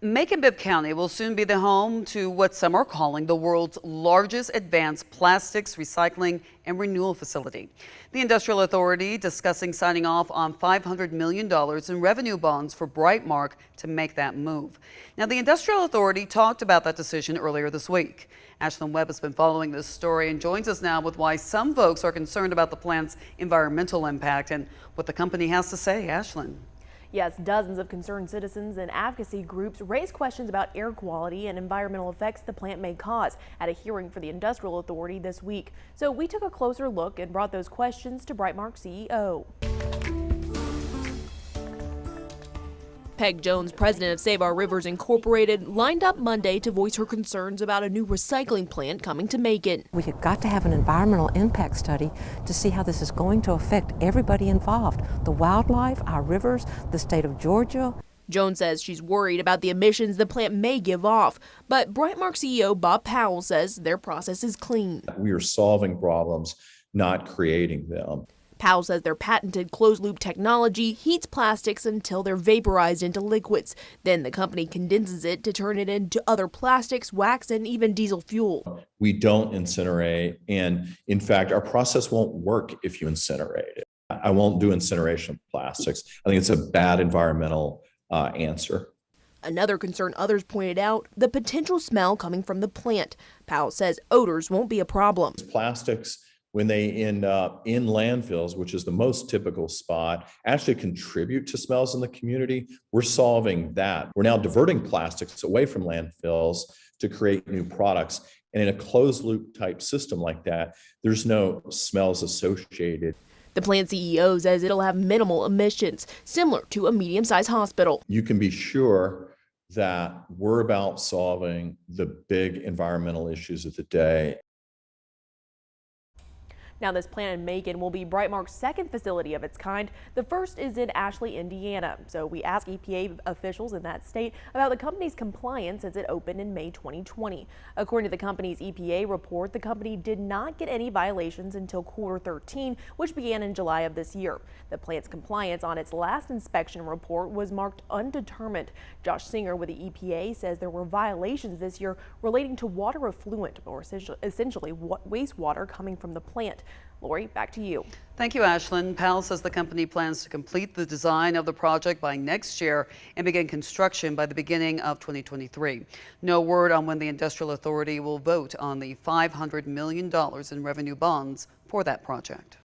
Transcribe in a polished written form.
Macon-Bibb County will soon be the home to what some are calling the world's largest advanced plastics recycling and renewal facility. The Industrial Authority discussing signing off on $500 million in revenue bonds for Brightmark to make that move. Now, the Industrial Authority talked about that decision earlier this week. Ashlyn Webb has been following this story and joins us now with why some folks are concerned about the plant's environmental impact and what the company has to say. Ashlyn. Yes, dozens of concerned citizens and advocacy groups raised questions about air quality and environmental effects the plant may cause at a hearing for the Industrial Authority this week. So we took a closer look and brought those questions to Brightmark CEO. Peg Jones, president of Save Our Rivers Incorporated, lined up Monday to voice her concerns about a new recycling plant coming to Macon. We have got to have an environmental impact study to see how this is going to affect everybody involved, the wildlife, our rivers, the state of Georgia. Jones says she's worried about the emissions the plant may give off, but Brightmark CEO Bob Powell says their process is clean. We are solving problems, not creating them. Powell says their patented closed-loop technology heats plastics until they're vaporized into liquids. Then the company condenses it to turn it into other plastics, wax, and even diesel fuel. We don't incinerate, and in fact, our process won't work if you incinerate it. I won't do incineration of plastics. I think it's a bad environmental answer. Another concern others pointed out, the potential smell coming from the plant. Powell says odors won't be a problem. Plastics, when they end up in landfills, which is the most typical spot, actually contribute to smells in the community. We're solving that. We're now diverting plastics away from landfills to create new products. And in a closed loop type system like that, there's no smells associated. The plant CEO says it'll have minimal emissions, similar to a medium-sized hospital. You can be sure that we're about solving the big environmental issues of the day. Now, this plant in Macon will be Brightmark's second facility of its kind. The first is in Ashley, Indiana. So we asked EPA officials in that state about the company's compliance as it opened in May 2020. According to the company's EPA report, the company did not get any violations until quarter 13, which began in July of this year. The plant's compliance on its last inspection report was marked undetermined. Josh Singer with the EPA says there were violations this year relating to water effluent, or essentially wastewater coming from the plant. Lori, back to you. Thank you, Ashlyn. Powell says the company plans to complete the design of the project by next year and begin construction by the beginning of 2023. No word on when the Industrial Authority will vote on the $500 million in revenue bonds for that project.